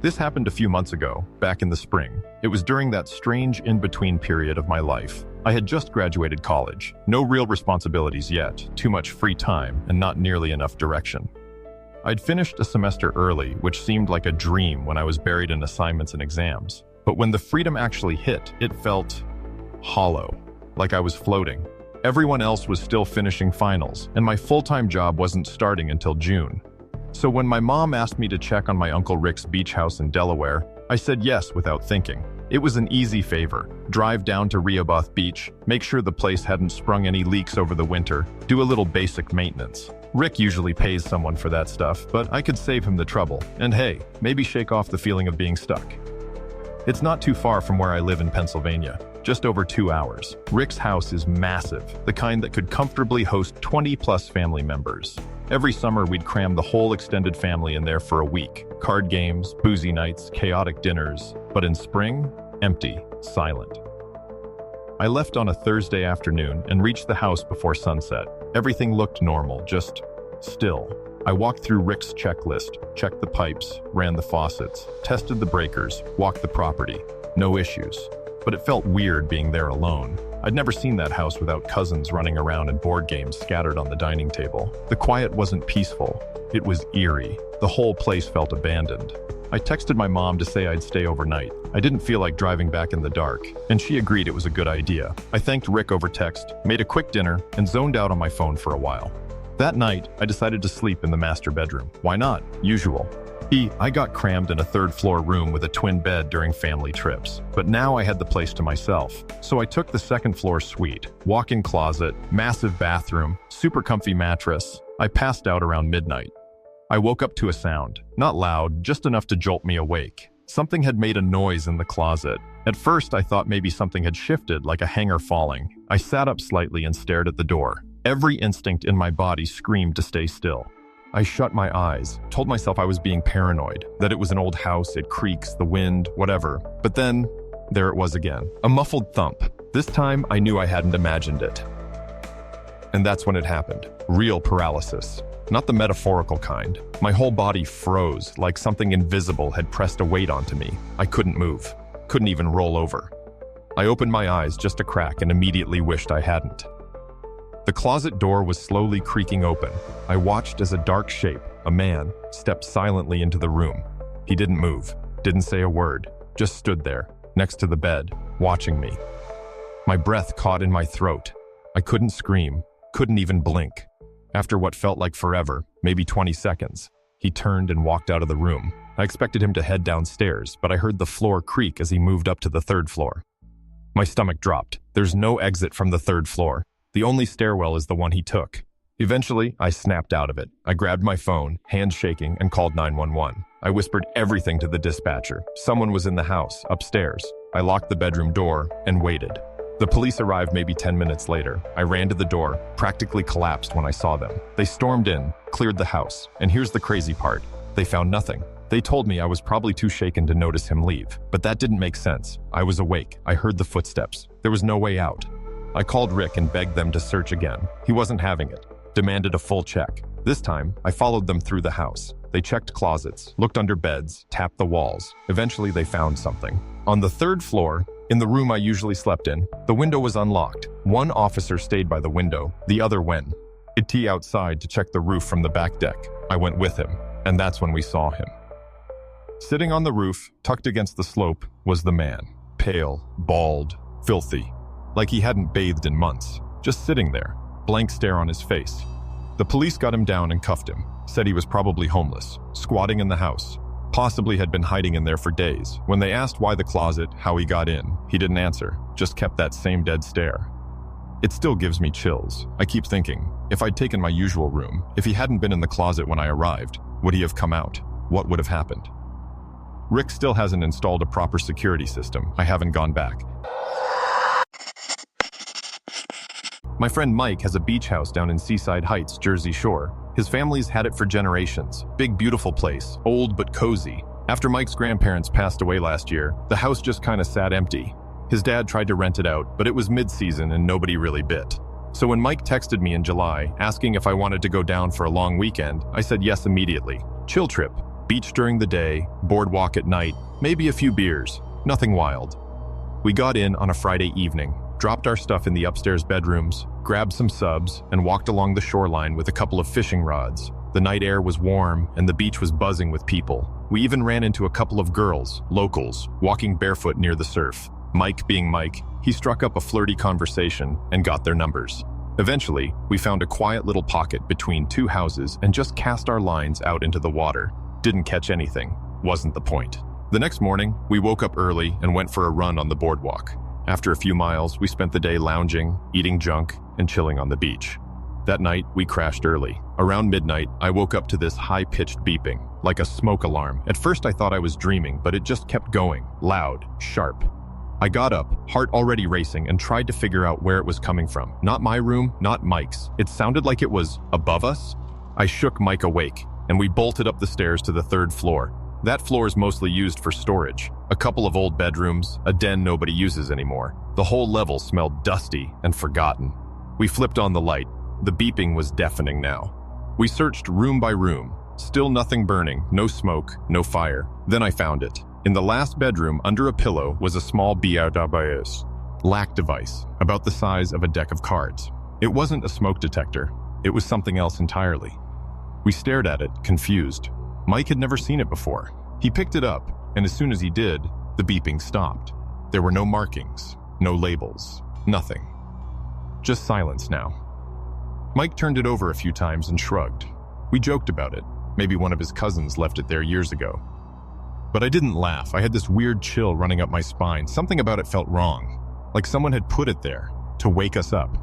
This happened a few months ago, back in the spring. It was during that strange in-between period of my life. I had just graduated college. No real responsibilities yet, too much free time, and not nearly enough direction. I'd finished a semester early, which seemed like a dream when I was buried in assignments and exams. But when the freedom actually hit, it felt hollow, like I was floating. Everyone else was still finishing finals, and my full-time job wasn't starting until June. So when my mom asked me to check on my Uncle Rick's beach house in Delaware, I said yes without thinking. It was an easy favor. Drive down to Rehoboth Beach, make sure the place hadn't sprung any leaks over the winter, do a little basic maintenance. Rick usually pays someone for that stuff, but I could save him the trouble. And hey, maybe shake off the feeling of being stuck. It's not too far from where I live in Pennsylvania, just over 2 hours. Rick's house is massive, the kind that could comfortably host 20+ family members. Every summer, we'd cram the whole extended family in there for a week. Card games, boozy nights, chaotic dinners. But in spring, empty, silent. I left on a Thursday afternoon and reached the house before sunset. Everything looked normal, just still. I walked through Rick's checklist, checked the pipes, ran the faucets, tested the breakers, walked the property. No issues. But it felt weird being there alone. I'd never seen that house without cousins running around and board games scattered on the dining table. The quiet wasn't peaceful. It was eerie. The whole place felt abandoned. I texted my mom to say I'd stay overnight. I didn't feel like driving back in the dark, and she agreed it was a good idea. I thanked Rick over text, made a quick dinner, and zoned out on my phone for a while. That night, I decided to sleep in the master bedroom. Why not? Usual. I got crammed in a third-floor room with a twin bed during family trips. But now I had the place to myself. So I took the second-floor suite, walk-in closet, massive bathroom, super comfy mattress. I passed out around midnight. I woke up to a sound. Not loud, just enough to jolt me awake. Something had made a noise in the closet. At first, I thought maybe something had shifted, like a hanger falling. I sat up slightly and stared at the door. Every instinct in my body screamed to stay still. I shut my eyes, told myself I was being paranoid, that it was an old house, it creaks, the wind, whatever. But then, there it was again. A muffled thump. This time, I knew I hadn't imagined it. And that's when it happened. Real paralysis. Not the metaphorical kind. My whole body froze, like something invisible had pressed a weight onto me. I couldn't move. Couldn't even roll over. I opened my eyes just a crack and immediately wished I hadn't. The closet door was slowly creaking open. I watched as a dark shape, a man, stepped silently into the room. He didn't move, didn't say a word, just stood there, next to the bed, watching me. My breath caught in my throat. I couldn't scream, couldn't even blink. After what felt like forever, maybe 20 seconds, he turned and walked out of the room. I expected him to head downstairs, but I heard the floor creak as he moved up to the third floor. My stomach dropped. There's no exit from the third floor. The only stairwell is the one he took. Eventually, I snapped out of it. I grabbed my phone, hands shaking, and called 911. I whispered everything to the dispatcher. Someone was in the house, upstairs. I locked the bedroom door and waited. The police arrived maybe 10 minutes later. I ran to the door, practically collapsed when I saw them. They stormed in, cleared the house, and here's the crazy part. They found nothing. They told me I was probably too shaken to notice him leave, but that didn't make sense. I was awake. I heard the footsteps. There was no way out. I called Rick and begged them to search again. He wasn't having it. Demanded a full check. This time, I followed them through the house. They checked closets, looked under beds, tapped the walls. Eventually, they found something. On the third floor, in the room I usually slept in, the window was unlocked. One officer stayed by the window, the other went. It outside to check the roof from the back deck. I went with him, and that's when we saw him. Sitting on the roof, tucked against the slope, was the man. Pale, bald, filthy. Like he hadn't bathed in months. Just sitting there, blank stare on his face. The police got him down and cuffed him. Said he was probably homeless, squatting in the house. Possibly had been hiding in there for days. When they asked why the closet, how he got in, he didn't answer, just kept that same dead stare. It still gives me chills. I keep thinking, if I'd taken my usual room, if he hadn't been in the closet when I arrived, would he have come out? What would have happened? Rick still hasn't installed a proper security system. I haven't gone back. My friend Mike has a beach house down in Seaside Heights, Jersey Shore. His family's had it for generations. Big, beautiful place, old but cozy. After Mike's grandparents passed away last year, the house just kind of sat empty. His dad tried to rent it out, but it was mid-season and nobody really bit. So when Mike texted me in July, asking if I wanted to go down for a long weekend, I said yes immediately. Chill trip. Beach during the day, boardwalk at night, maybe a few beers. Nothing wild. We got in on a Friday evening, dropped our stuff in the upstairs bedrooms, grabbed some subs, and walked along the shoreline with a couple of fishing rods. The night air was warm, and the beach was buzzing with people. We even ran into a couple of girls, locals, walking barefoot near the surf. Mike being Mike, he struck up a flirty conversation and got their numbers. Eventually, we found a quiet little pocket between two houses and just cast our lines out into the water. Didn't catch anything. Wasn't the point. The next morning, we woke up early and went for a run on the boardwalk. After a few miles, we spent the day lounging, eating junk, and chilling on the beach. That night, we crashed early. Around midnight, I woke up to this high-pitched beeping, like a smoke alarm. At first, I thought I was dreaming, but it just kept going, loud, sharp. I got up, heart already racing, and tried to figure out where it was coming from. Not my room, not Mike's. It sounded like it was above us. I shook Mike awake, and we bolted up the stairs to the third floor. That floor is mostly used for storage. A couple of old bedrooms, a den nobody uses anymore. The whole level smelled dusty and forgotten. We flipped on the light. The beeping was deafening now. We searched room by room. Still nothing burning, no smoke, no fire. Then I found it. In the last bedroom, under a pillow, was a small LAC device, about the size of a deck of cards. It wasn't a smoke detector. It was something else entirely. We stared at it, confused. Mike had never seen it before. He picked it up, and as soon as he did, the beeping stopped. There were no markings, no labels, nothing. Just silence now. Mike turned it over a few times and shrugged. We joked about it. Maybe one of his cousins left it there years ago. But I didn't laugh. I had this weird chill running up my spine. Something about it felt wrong, like someone had put it there to wake us up.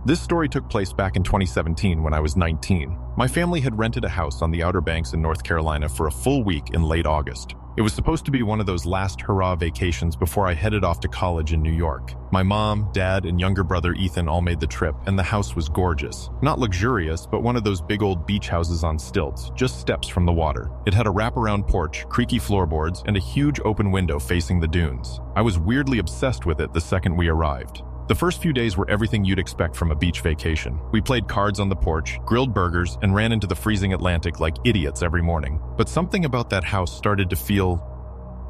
This story took place back in 2017 when I was 19. My family had rented a house on the Outer Banks in North Carolina for a full week in late August. It was supposed to be one of those last hurrah vacations before I headed off to college in New York. My mom, dad, and younger brother Ethan all made the trip, and the house was gorgeous. Not luxurious, but one of those big old beach houses on stilts, just steps from the water. It had a wraparound porch, creaky floorboards, and a huge open window facing the dunes. I was weirdly obsessed with it the second we arrived. The first few days were everything you'd expect from a beach vacation. We played cards on the porch, grilled burgers, and ran into the freezing Atlantic like idiots every morning. But something about that house started to feel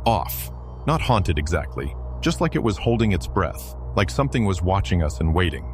off. Not haunted exactly, just like it was holding its breath, like something was watching us and waiting.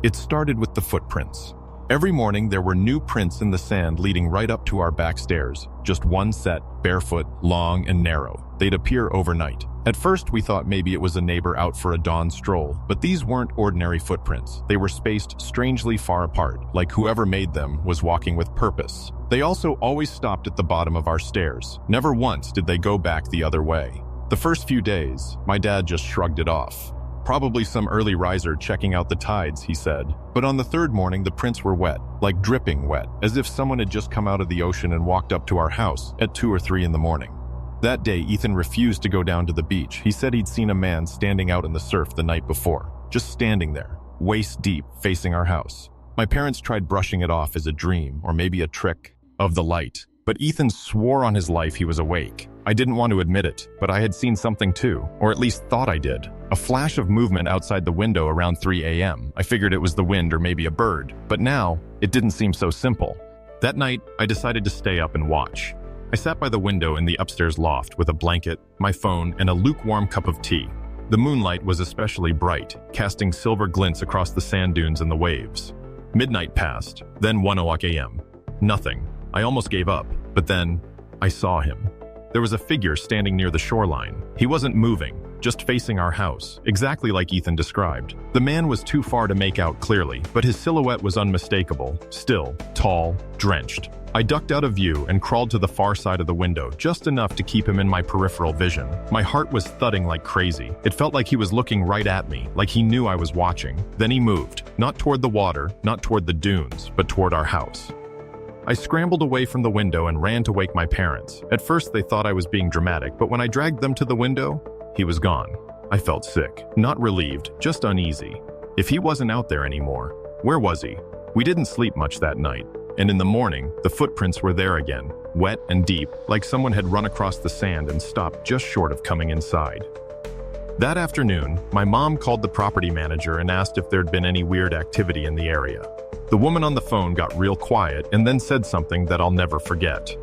It started with the footprints. Every morning there were new prints in the sand leading right up to our back stairs, just one set, barefoot, long and narrow. They'd appear overnight. At first we thought maybe it was a neighbor out for a dawn stroll, but these weren't ordinary footprints. They were spaced strangely far apart, like whoever made them was walking with purpose. They also always stopped at the bottom of our stairs. Never once did they go back the other way. The first few days, my dad just shrugged it off. Probably some early riser checking out the tides, he said. But on the third morning, the prints were wet, like dripping wet, as if someone had just come out of the ocean and walked up to our house at 2 or 3 in the morning. That day, Ethan refused to go down to the beach. He said he'd seen a man standing out in the surf the night before, just standing there, waist deep, facing our house. My parents tried brushing it off as a dream, or maybe a trick of the light. But Ethan swore on his life he was awake. I didn't want to admit it, but I had seen something too, or at least thought I did. A flash of movement outside the window around 3 a.m. I figured it was the wind or maybe a bird, but now it didn't seem so simple. That night, I decided to stay up and watch. I sat by the window in the upstairs loft with a blanket, my phone, and a lukewarm cup of tea. The moonlight was especially bright, casting silver glints across the sand dunes and the waves. Midnight passed, then 1 a.m. Nothing. I almost gave up, but then I saw him. There was a figure standing near the shoreline. He wasn't moving, just facing our house, exactly like Ethan described. The man was too far to make out clearly, but his silhouette was unmistakable, still, tall, drenched. I ducked out of view and crawled to the far side of the window, just enough to keep him in my peripheral vision. My heart was thudding like crazy. It felt like he was looking right at me, like he knew I was watching. Then he moved, not toward the water, not toward the dunes, but toward our house. I scrambled away from the window and ran to wake my parents. At first they thought I was being dramatic, but when I dragged them to the window, he was gone. I felt sick, not relieved, just uneasy. If he wasn't out there anymore, where was he? We didn't sleep much that night, and in the morning, the footprints were there again, wet and deep, like someone had run across the sand and stopped just short of coming inside. That afternoon, my mom called the property manager and asked if there'd been any weird activity in the area. The woman on the phone got real quiet and then said something that I'll never forget.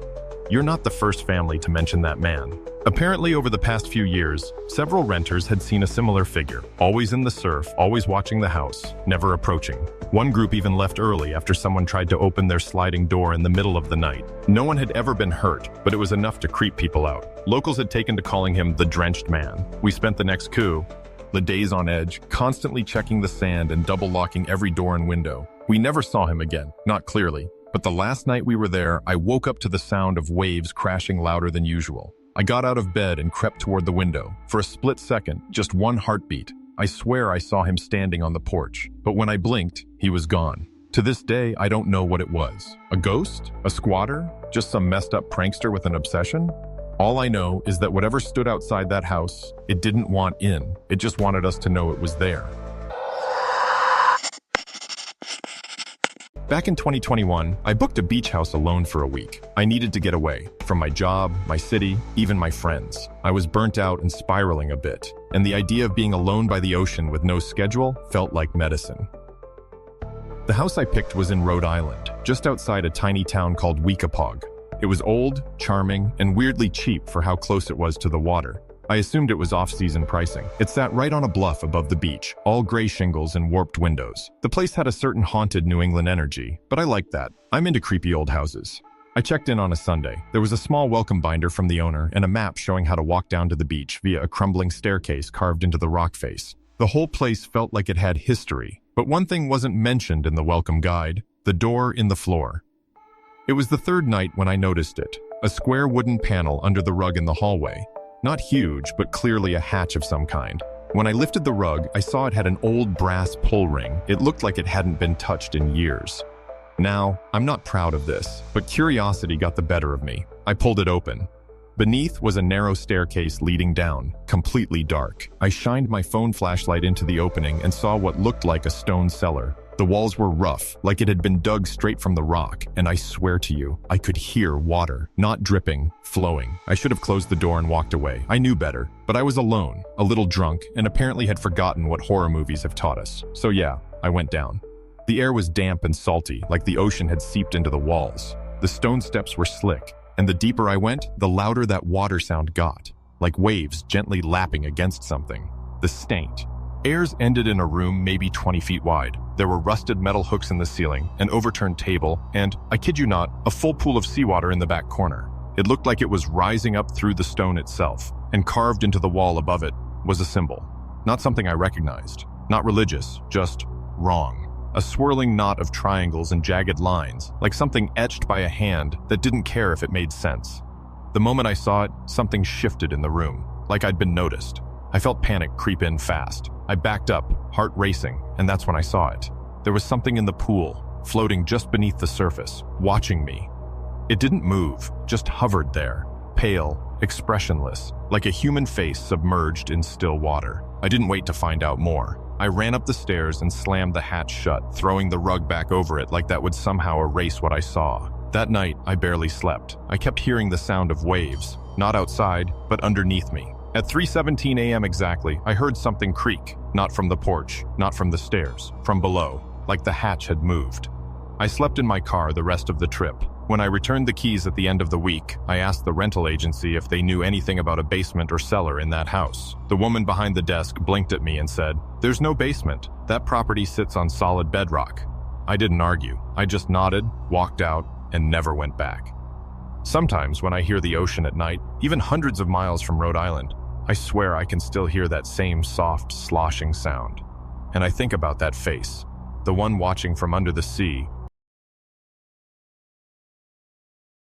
"You're not the first family to mention that man." Apparently, over the past few years, several renters had seen a similar figure, always in the surf, always watching the house, never approaching. One group even left early after someone tried to open their sliding door in the middle of the night. No one had ever been hurt, but it was enough to creep people out. Locals had taken to calling him the Drenched Man. We spent the next the days on edge, constantly checking the sand and double-locking every door and window. We never saw him again, not clearly, but the last night we were there, I woke up to the sound of waves crashing louder than usual. I got out of bed and crept toward the window. For a split second, just one heartbeat. I swear I saw him standing on the porch, but when I blinked, he was gone. To this day, I don't know what it was. A ghost? A squatter? Just some messed up prankster with an obsession? All I know is that whatever stood outside that house, it didn't want in. It just wanted us to know it was there. Back in 2021, I booked a beach house alone for a week. I needed to get away from my job, my city, even my friends. I was burnt out and spiraling a bit, and the idea of being alone by the ocean with no schedule felt like medicine. The house I picked was in Rhode Island, just outside a tiny town called Weekapaug. It was old, charming, and weirdly cheap for how close it was to the water. I assumed it was off-season pricing. It sat right on a bluff above the beach, all gray shingles and warped windows. The place had a certain haunted New England energy, but I liked that. I'm into creepy old houses. I checked in on a Sunday. There was a small welcome binder from the owner and a map showing how to walk down to the beach via a crumbling staircase carved into the rock face. The whole place felt like it had history, but one thing wasn't mentioned in the welcome guide: the door in the floor. It was the third night when I noticed it, a square wooden panel under the rug in the hallway. Not huge, but clearly a hatch of some kind. When I lifted the rug, I saw it had an old brass pull ring. It looked like it hadn't been touched in years. Now, I'm not proud of this, but curiosity got the better of me. I pulled it open. Beneath was a narrow staircase leading down, completely dark. I shined my phone flashlight into the opening and saw what looked like a stone cellar. The walls were rough, like it had been dug straight from the rock, and I swear to you, I could hear water, not dripping, flowing. I should have closed the door and walked away. I knew better, but I was alone, a little drunk, and apparently had forgotten what horror movies have taught us. So yeah, I went down. The air was damp and salty, like the ocean had seeped into the walls. The stone steps were slick, and the deeper I went, the louder that water sound got, like waves gently lapping against something. The stank. Airs ended in a room maybe 20 feet wide. There were rusted metal hooks in the ceiling, an overturned table, and, I kid you not, a full pool of seawater in the back corner. It looked like it was rising up through the stone itself, and carved into the wall above it was a symbol. Not something I recognized. Not religious, just wrong. A swirling knot of triangles and jagged lines, like something etched by a hand that didn't care if it made sense. The moment I saw it, something shifted in the room, like I'd been noticed. I felt panic creep in fast. I backed up, heart racing, and that's when I saw it. There was something in the pool, floating just beneath the surface, watching me. It didn't move, just hovered there, pale, expressionless, like a human face submerged in still water. I didn't wait to find out more. I ran up the stairs and slammed the hatch shut, throwing the rug back over it like that would somehow erase what I saw. That night, I barely slept. I kept hearing the sound of waves, not outside, but underneath me. At 3:17 a.m. exactly, I heard something creak, not from the porch, not from the stairs, from below, like the hatch had moved. I slept in my car the rest of the trip. When I returned the keys at the end of the week, I asked the rental agency if they knew anything about a basement or cellar in that house. The woman behind the desk blinked at me and said, "There's no basement. That property sits on solid bedrock." I didn't argue. I just nodded, walked out, and never went back. Sometimes when I hear the ocean at night, even hundreds of miles from Rhode Island, I swear I can still hear that same soft, sloshing sound. And I think about that face, the one watching from under the sea,